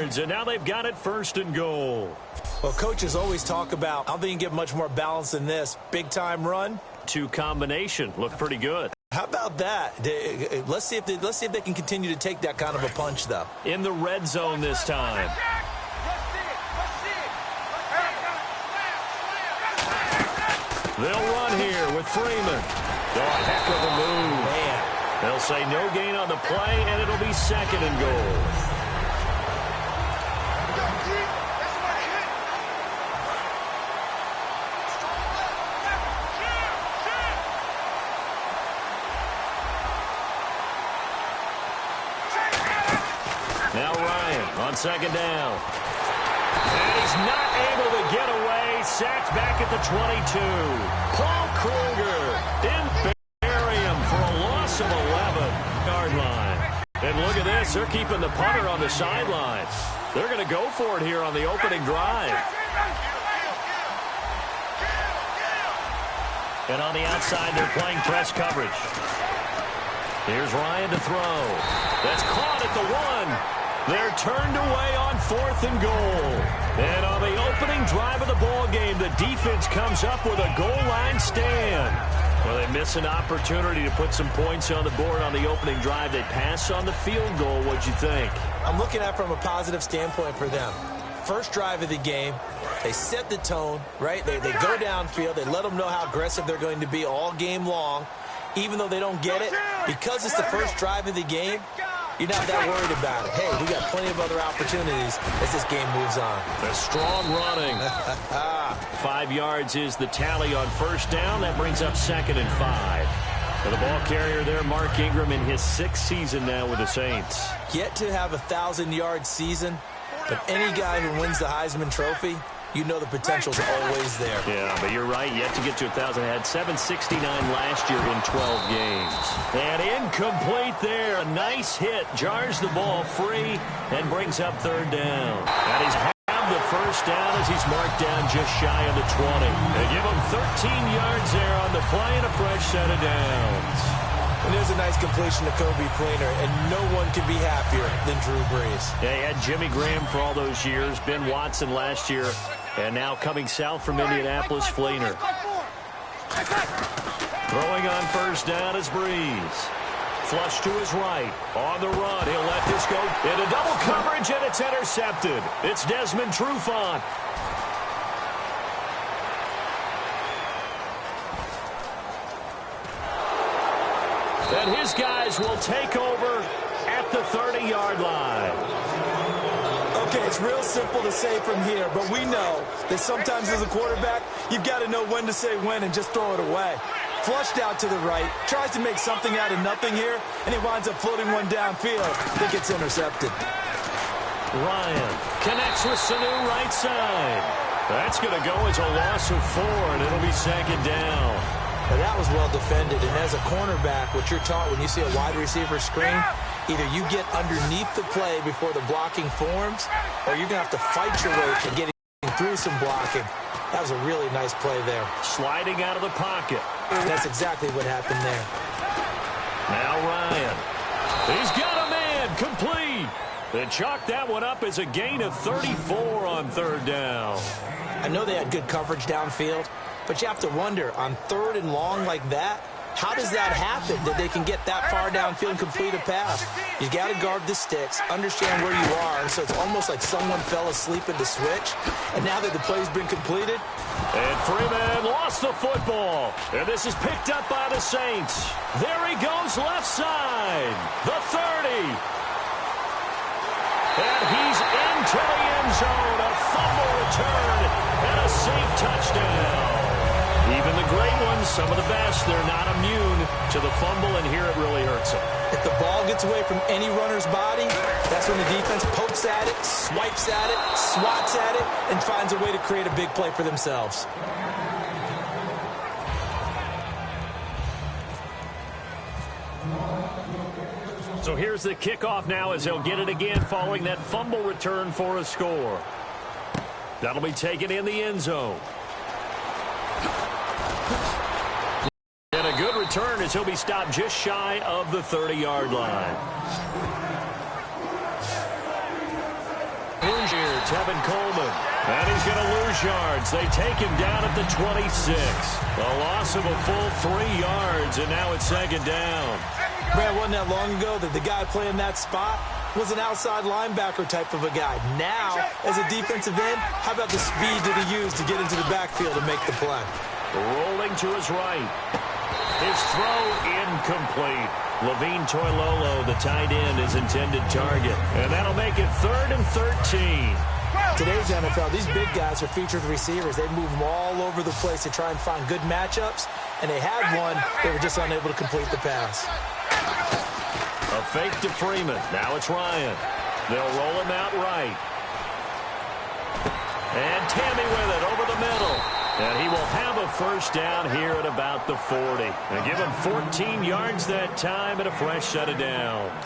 yards, and now they've got it 1st and goal. Well, coaches always talk about, I don't think you can get much more balance than this. Big-time run. 2 combination. Looked pretty good. How about that? Let's see if they can continue to take that kind of a punch, though. In the red zone this time. They'll run here with Freeman. Oh, a heck of a move. Man. They'll say no gain on the play, and it'll be 2nd and goal. Now Ryan on 2nd down. And he's not able to get away. Sacked back at the 22. Paul Kruger didn't bury him for a loss of 11-yard line. And look at this. They're keeping the punter on the sideline. They're going to go for it here on the opening drive. And on the outside, they're playing press coverage. Here's Ryan to throw. That's caught at the 1. They're turned away on 4th and goal. And on the opening drive of the ball game, the defense comes up with a goal line stand. Well, they miss an opportunity to put some points on the board on the opening drive. They pass on the field goal. What'd you think? I'm looking at it from a positive standpoint for them. First drive of the game, they set the tone, right? They go downfield. They let them know how aggressive they're going to be all game long. Even though they don't get it, because it's the first drive of the game, you're not that worried about it. Hey, we got plenty of other opportunities as this game moves on. The strong running. 5 yards is the tally on 1st down. That brings up 2nd and 5. For the ball carrier there, Mark Ingram in his 6th season now with the Saints. Yet to have a 1,000-yard season, but any guy who wins the Heisman Trophy, you know the potential's always there. Yeah, but you're right. Yet to get to 1,000. Had 769 last year in 12 games. And incomplete there. A nice hit. Jars the ball free and brings up 3rd down. And he's had the 1st down as he's marked down just shy of the 20. They give him 13 yards there on the play and a fresh set of downs. And there's a nice completion to Kobe Fleener, and no one can be happier than Drew Brees. Yeah, he had Jimmy Graham for all those years, Ben Watson last year, and now coming south from Indianapolis, Fleener. Throwing on 1st down is Brees. Flush to his right. On the run, he'll let this go into double coverage, and it's intercepted. It's Desmond Trufant. And his guys will take over at the 30-yard line. Okay, it's real simple to say from here, but we know that sometimes as a quarterback, you've got to know when to say when and just throw it away. Flushed out to the right, tries to make something out of nothing here, and he winds up floating one downfield. I think it's intercepted. Ryan connects with Sanu right side. That's going to go as a loss of 4, and it'll be 2nd down. Now that was well defended, and as a cornerback, what you're taught when you see a wide receiver screen, either you get underneath the play before the blocking forms, or you're going to have to fight your way to getting through some blocking. That was a really nice play there. Sliding out of the pocket. That's exactly what happened there. Now Ryan. He's got a man complete. They chalk that one up as a gain of 34 on 3rd down. I know they had good coverage downfield, but you have to wonder, on 3rd and long like that, how does that happen that they can get that far downfield and complete a pass? You got to guard the sticks, understand where you are, so it's almost like someone fell asleep at the switch, and now that the play's been completed. And Freeman lost the football, and this is picked up by the Saints. There he goes left side, the 30. And he's into the end zone, a fumble return, and a safe touchdown. Even the great ones, some of the best, they're not immune to the fumble, and here it really hurts them. If the ball gets away from any runner's body, that's when the defense pokes at it, swipes at it, swats at it, and finds a way to create a big play for themselves. So here's the kickoff now as they'll get it again following that fumble return for a score. That'll be taken in the end zone. And a good return as he'll be stopped just shy of the 30-yard line. lose here. Tevin Coleman. And he's going to lose yards. They take him down at the 26. A loss of a full 3 yards, and now it's second down. Brad, wasn't that long ago that the guy playing that spot was an outside linebacker type of a guy. Now, as a defensive end, how about the speed that he used to get into the backfield and make the play? Rolling to his right. His throw incomplete. Levine Toilolo, the tight end, is intended target. And that'll make it 3rd and 13. Today's NFL, these big guys are featured receivers. They move them all over the place to try and find good matchups. And they had one. They were just unable to complete the pass. A fake to Freeman. Now it's Ryan. They'll roll him out right. And Tammy with it over the middle. And he will have a first down here at about the 40. And give him 14 yards that time and a fresh set of downs.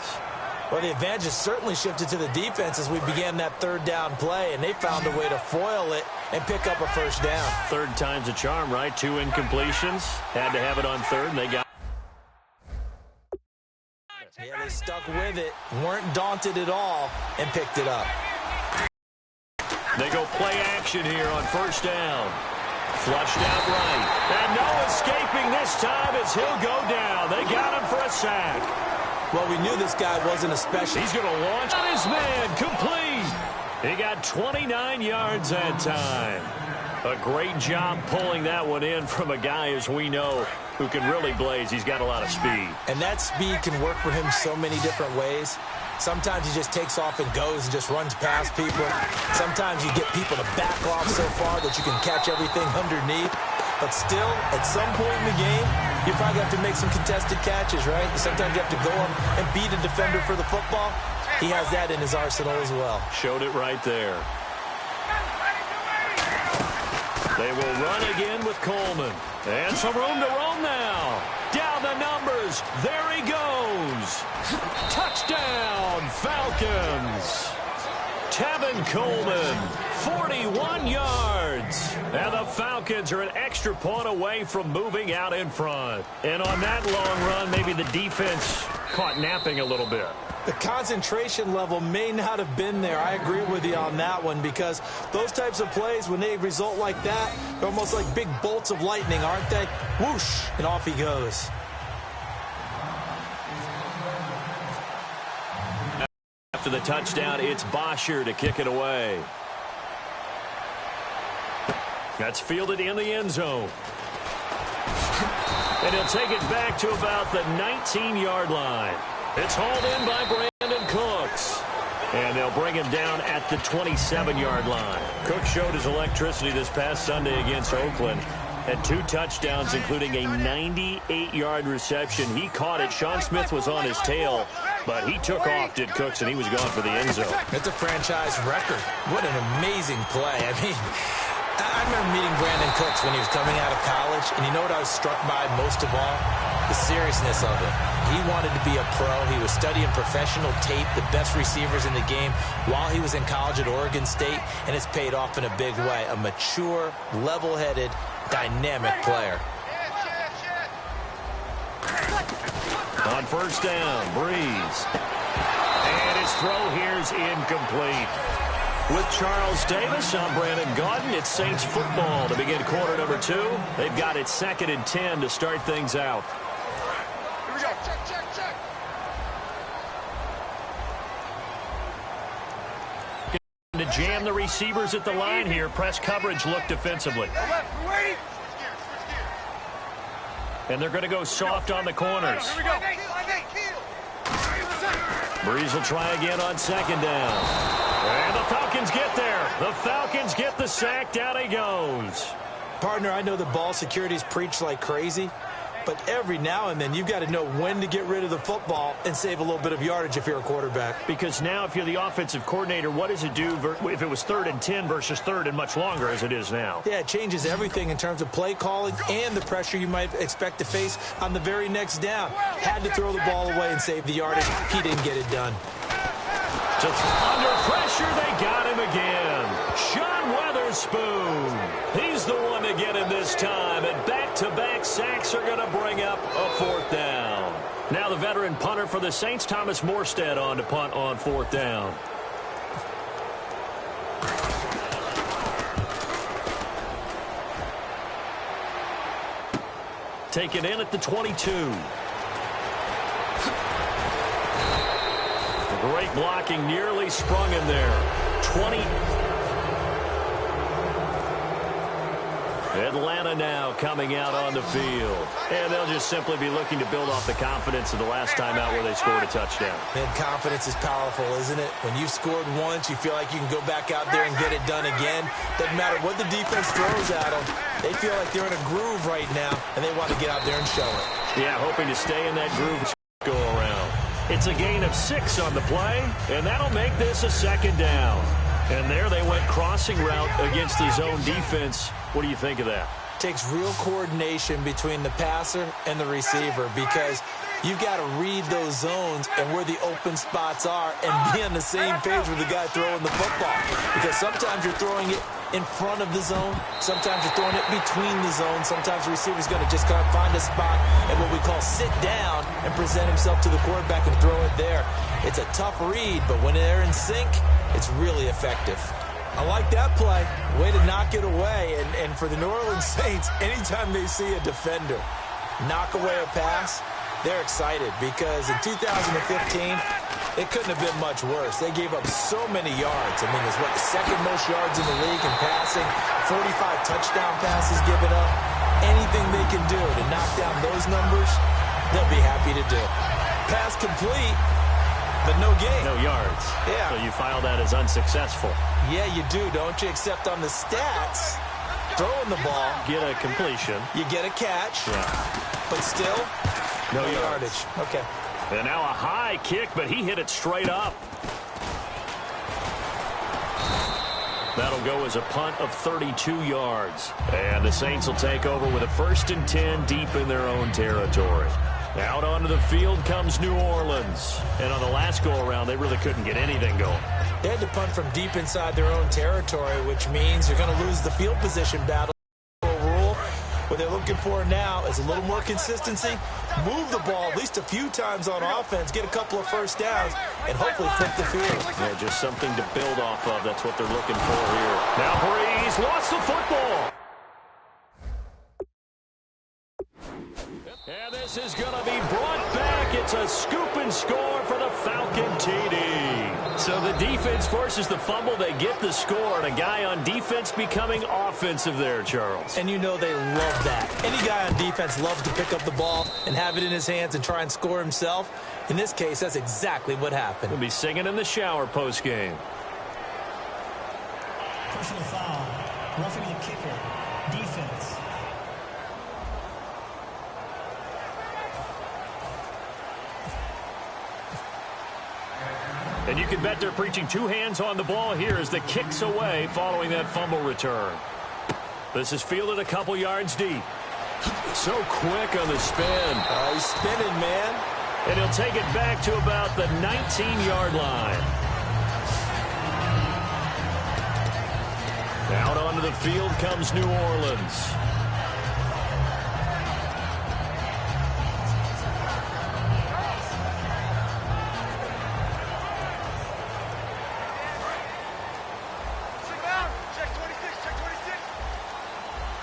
Well, the advantage has certainly shifted to the defense as we began that 3rd down play, and they found a way to foil it and pick up a first down. 3rd time's a charm, right? 2 incompletions. Had to have it on 3rd, and they got it. Yeah, they stuck with it, weren't daunted at all, and picked it up. They go play action here on first down. Flushed out right. And no escaping this time as he'll go down. They got him for a sack. Well, we knew this guy wasn't a special. He's going to launch on his man. Complete. He got 29 yards that time. A great job pulling that one in from a guy, as we know, who can really blaze. He's got a lot of speed. And that speed can work for him so many different ways. Sometimes he just takes off and goes and just runs past people. Sometimes you get people to back off so far that you can catch everything underneath. But still, at some point in the game, you probably have to make some contested catches, right? Sometimes you have to go up and beat a defender for the football. He has that in his arsenal as well. Showed it right there. They will run again with Coleman. And some room to roam now. Down the numbers. There he goes. Touchdown, Falcons. Tevin Coleman, 41 yards. And the Falcons are an extra point away from moving out in front. And on that long run, maybe the defense caught napping a little bit. The concentration level may not have been there. I agree with you on that one, because those types of plays, when they result like that, they're almost like big bolts of lightning, aren't they? Whoosh, and off he goes. After the touchdown, it's Bosher to kick it away. That's fielded in the end zone. And he'll take it back to about the 19-yard line. It's hauled in by Brandon Cooks. And they'll bring him down at the 27-yard line. Cooks showed his electricity this past Sunday against Oakland. Had 2 touchdowns, including a 98-yard reception. He caught it. Sean Smith was on his tail, but he took off, did Cooks, and he was gone for the end zone. It's a franchise record. What an amazing play. I mean, I remember meeting Brandon Cooks when he was coming out of college, and you know what I was struck by most of all? The seriousness of it. He wanted to be a pro. He was studying professional tape, the best receivers in the game, while he was in college at Oregon State, and it's paid off in a big way. A mature, level-headed, dynamic player. On first down, Breeze. And his throw here's incomplete. With Charles Davis, I'm Brandon Gaudin. It's Saints football to begin quarter number 2. They've got it 2nd and 10 to start things out. Here we go. Check. To jam the receivers at the line here. Press coverage look defensively. And they're going to go soft on the corners. Here we go. Breeze will try again on 2nd down. And the Falcons get there. The Falcons get the sack. Down he goes. Partner, I know the ball security's preached like crazy, but every now and then you've got to know when to get rid of the football and save a little bit of yardage if you're a quarterback. Because now if you're the offensive coordinator, what does it do if it was 3rd and 10 versus 3rd and much longer as it is now? Yeah, it changes everything in terms of play calling and the pressure you might expect to face on the very next down. Had to throw the ball away and save the yardage. He didn't get it done. Under pressure, they got him again. Sean Weatherspoon. He's the one to get him this time. And back-to-back sacks are going to bring up a 4th down. Now the veteran punter for the Saints, Thomas Morstead, on to punt on 4th down. Taken in at the 22. Great blocking, nearly sprung him there. 20. Atlanta now coming out on the field. And they'll just simply be looking to build off the confidence of the last time out where they scored a touchdown. Man, confidence is powerful, isn't it? When you've scored once, you feel like you can go back out there and get it done again. Doesn't matter what the defense throws at them. They feel like they're in a groove right now, and they want to get out there and show it. Yeah, hoping to stay in that groove go around. It's a gain of 6 on the play, and that'll make this a second down. And there they went crossing route against the zone defense. What do you think of that? Takes real coordination between the passer and the receiver because you've got to read those zones and where the open spots are and be on the same page with the guy throwing the football. Because sometimes you're throwing it in front of the zone. Sometimes you're throwing it between the zones. Sometimes the receiver's going to just kind of find a spot and what we call sit down and present himself to the quarterback and throw it there. It's a tough read, but when they're in sync, it's really effective. I like that play. Way to knock it away. And for the New Orleans Saints, anytime they see a defender knock away a pass, they're excited because in 2015, it couldn't have been much worse. They gave up so many yards. I mean, it's what, the second most yards in the league in passing, 45 touchdown passes given up. Anything they can do to knock down those numbers, they'll be happy to do. Pass complete, but no gain. No yards. Yeah. So you file that as unsuccessful. Yeah, you do, don't you? Except on the stats, throwing the ball. Get a completion. You get a catch. Yeah. But still, no yardage. Okay. And now a high kick, but he hit it straight up. That'll go as a punt of 32 yards. And the Saints will take over with a 1st and 10 deep in their own territory. Out onto the field comes New Orleans. And on the last go-around, they really couldn't get anything going. They had to punt from deep inside their own territory, which means you're going to lose the field position battle. What they're looking for now is a little more consistency, move the ball at least a few times on offense, get a couple of first downs, and hopefully flip the field. Yeah, just something to build off of. That's what they're looking for here. Now Breeze lost the football. And this is going to be brought back. It's a scoop and score for the Falcon TD. So the defense forces the fumble. They get the score, and a guy on defense becoming offensive there, Charles. And you know they love that. Any guy on defense loves to pick up the ball and have it in his hands and try and score himself. In this case, that's exactly what happened. We'll be singing in the shower post-game. Personal foul. Roughing the kicker. Defense. And you can bet they're preaching 2 hands on the ball here as the kick's away following that fumble return. This is fielded a couple yards deep. So quick on the spin. He's spinning, man. And he'll take it back to about the 19-yard line. Out onto the field comes New Orleans.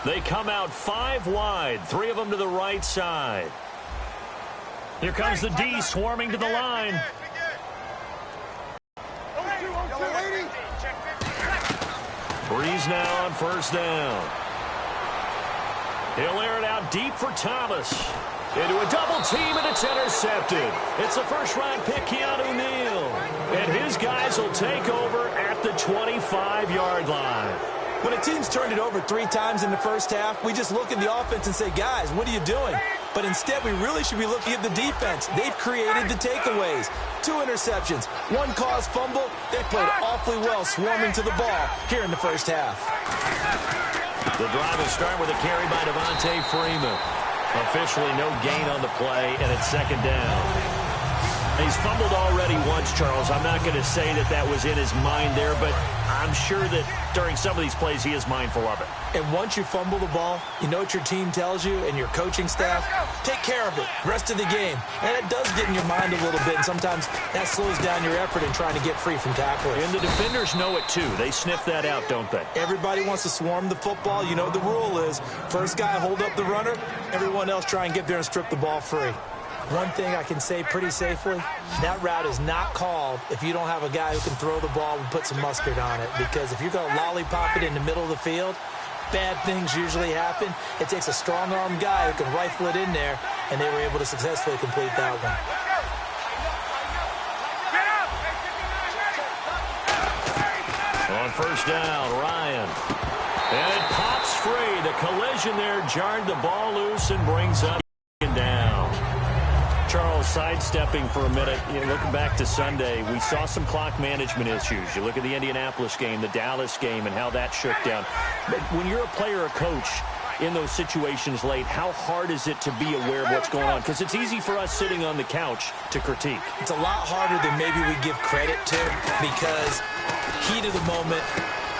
They come out 5 wide, 3 of them to the right side. Here comes the D swarming to the line. Breeze now on 1st down. He'll air it out deep for Thomas. Into a double team, and it's intercepted. It's a first-round pick, Keanu Neal. And his guys will take over at the 25-yard line. When a team's turned it over 3 times in the first half, we just look at the offense and say, guys, what are you doing? But instead, we really should be looking at the defense. They've created the takeaways. 2 interceptions, 1 caused fumble. They played awfully well swarming to the ball here in the first half. The drive will start with a carry by Devontae Freeman. Officially no gain on the play, and it's 2nd down. He's fumbled already once, Charles. I'm not going to say that was in his mind there, but I'm sure that during some of these plays he is mindful of it. And once you fumble the ball, you know what your team tells you and your coaching staff? Take care of it rest of the game. And it does get in your mind a little bit, and sometimes that slows down your effort in trying to get free from tacklers. And the defenders know it too. They sniff that out, don't they? Everybody wants to swarm the football. You know the rule is first guy hold up the runner, everyone else try and get there and strip the ball free. One thing I can say pretty safely, that route is not called if you don't have a guy who can throw the ball and put some mustard on it. Because if you're going to lollipop it in the middle of the field, bad things usually happen. It takes a strong-arm guy who can rifle it in there, and they were able to successfully complete that one. On first down, Ryan. And it pops free. The collision there jarred the ball loose and brings up down. Charles, sidestepping for a minute, looking back to Sunday, we saw some clock management issues. You look at the Indianapolis game, the Dallas game, and how that shook down. But when you're a player or coach in those situations late, how hard is it to be aware of what's going on? Because it's easy for us sitting on the couch to critique. It's a lot harder than maybe we give credit to, because heat of the moment,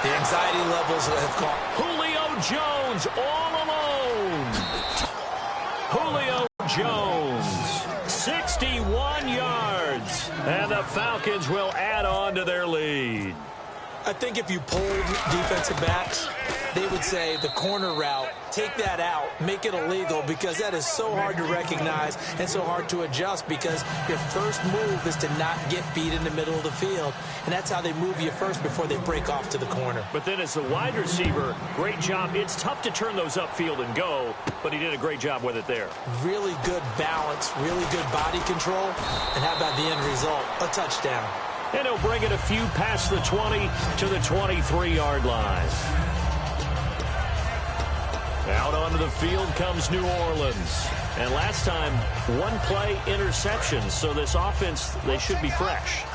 the anxiety levels have caught. Julio Jones all alone. Julio Jones, 61 yards. And the Falcons will add on to their lead. I think if you polled defensive backs, they would say the corner route, take that out, make it illegal, because that is so hard to recognize and so hard to adjust, because your first move is to not get beat in the middle of the field. And that's how they move you first before they break off to the corner. But then as the wide receiver, great job. It's tough to turn those upfield and go, but he did a great job with it there. Really good balance, really good body control. And how about the end result? A touchdown. And he'll bring it a few past the 20 to the 23-yard line. Out onto the field comes New Orleans. And last time, one play interception. So this offense, they should be fresh.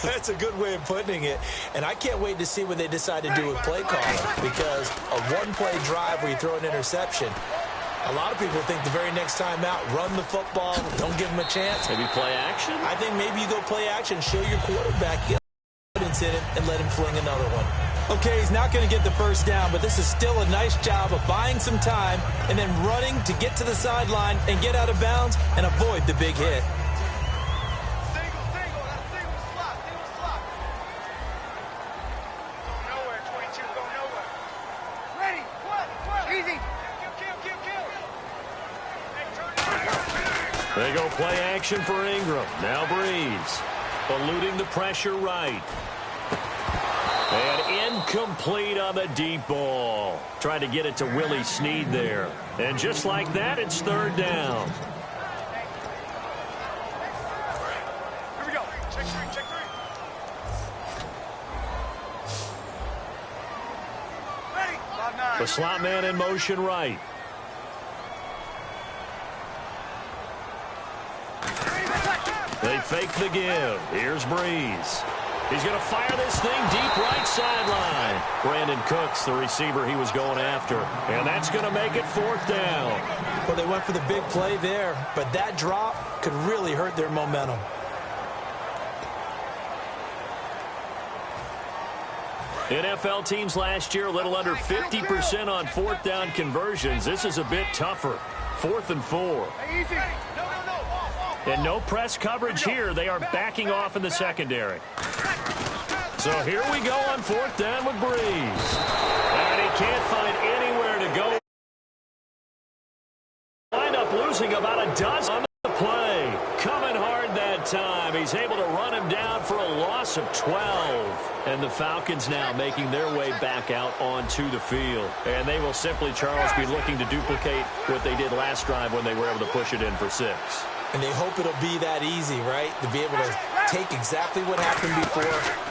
That's a good way of putting it. And I can't wait to see what they decide to do with play calling, because a one-play drive where you throw an interception, a lot of people think the very next time out, run the football, don't give them a chance. Maybe play action? I think maybe you go play action, show your quarterback confidence in him, and let him fling another one. Okay, he's not going to get the first down, but this is still a nice job of buying some time and then running to get to the sideline and get out of bounds and avoid the big hit. They go play action for Ingram. Now Breeze. Eluding the pressure right. And incomplete on the deep ball. Trying to get it to Willie Snead there. And just like that, it's third down. Here we go. Check three, check three. Ready. 5-9. The slot man in motion right. They fake the give. Here's Breeze. He's going to fire this thing deep right sideline. Brandon Cooks, the receiver he was going after. And that's going to make it fourth down. Well, they went for the big play there, but that drop could really hurt their momentum. NFL teams last year a little under 50% on fourth down conversions. This is a bit tougher. 4th and 4. Hey, easy. And no press coverage here. They are backing off in the secondary. So here we go on fourth down with Breeze. And he can't find anywhere to go. Wind up losing about a dozen on the play. Coming hard that time. He's able to run him down for a loss of 12. And the Falcons now making their way back out onto the field. And they will simply, Charles, be looking to duplicate what they did last drive when they were able to push it in for 6. And they hope it'll be that easy, right? To be able to take exactly what happened before,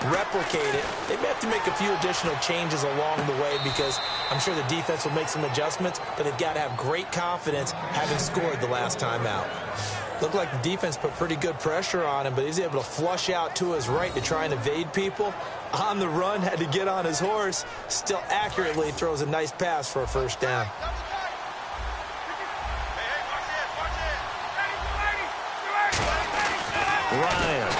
replicate it. They may have to make a few additional changes along the way, because I'm sure the defense will make some adjustments, but they've got to have great confidence having scored the last time out. Looked like the defense put pretty good pressure on him, but he's able to flush out to his right to try and evade people. On the run, had to get on his horse. Still accurately throws a nice pass for a first down. Ryan.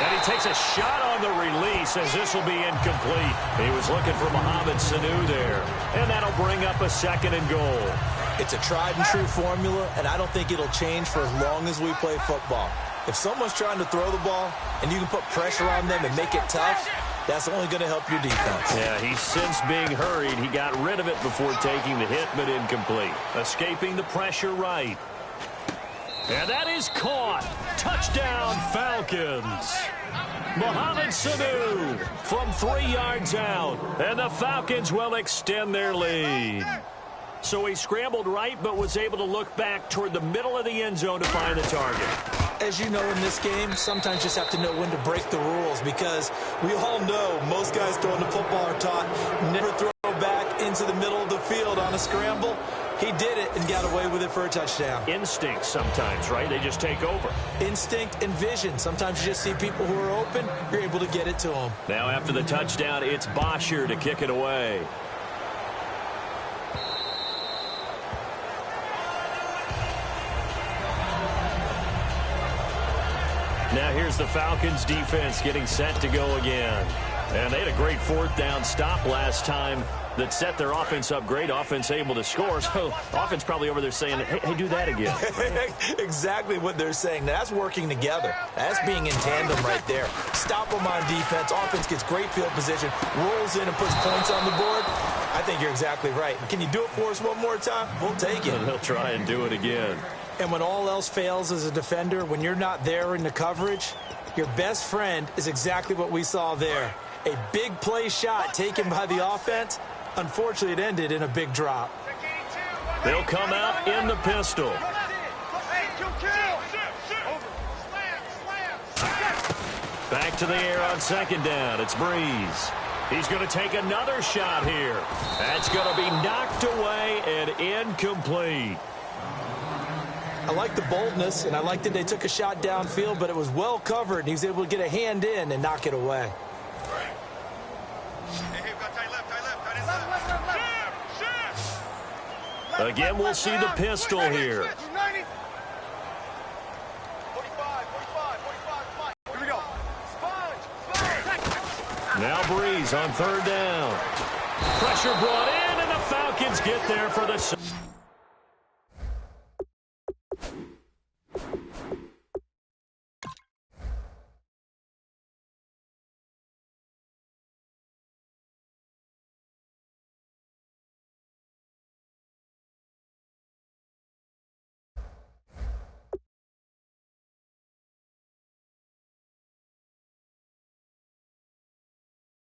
And takes a shot on the release as this will be incomplete. He was looking for Mohamed Sanu there. And that'll bring up a 2nd and goal. It's a tried-and-true formula, and I don't think it'll change for as long as we play football. If someone's trying to throw the ball and you can put pressure on them and make it tough, that's only going to help your defense. Yeah, he's since being hurried. He got rid of it before taking the hit, but incomplete. Escaping the pressure right. And that is caught. Touchdown, Falcons. Mohamed Sanu from 3 yards out. And the Falcons will extend their lead. So he scrambled right, but was able to look back toward the middle of the end zone to find the target. As you know, in this game, sometimes you just have to know when to break the rules, because we all know most guys throwing the football are taught never throw back into the middle of the field on a scramble. He did it and got away with it for a touchdown. Instinct sometimes, right? They just take over. Instinct and vision. Sometimes you just see people who are open, you're able to get it to them. Now after the touchdown, it's Bosher to kick it away. Now here's the Falcons defense getting set to go again. And they had a great 4th down stop last time that set their offense up great. Offense able to score. So offense probably over there saying, hey, do that again. Exactly what they're saying. That's working together. That's being in tandem right there. Stop them on defense. Offense gets great field position, rolls in and puts points on the board. I think you're exactly right. Can you do it for us one more time? We'll take it. And they'll try and do it again. And when all else fails as a defender, when you're not there in the coverage, your best friend is exactly what we saw there. A big play shot taken by the offense. Unfortunately, it ended in a big drop. They'll come out in the pistol. Back to the air on 2nd down. It's Breeze. He's going to take another shot here. That's going to be knocked away and incomplete. I like the boldness, and I like that they took a shot downfield, but it was well covered, and he was able to get a hand in and knock it away. Again, we'll see the pistol here. Now Breeze on 3rd down. Pressure brought in, and the Falcons get there for the...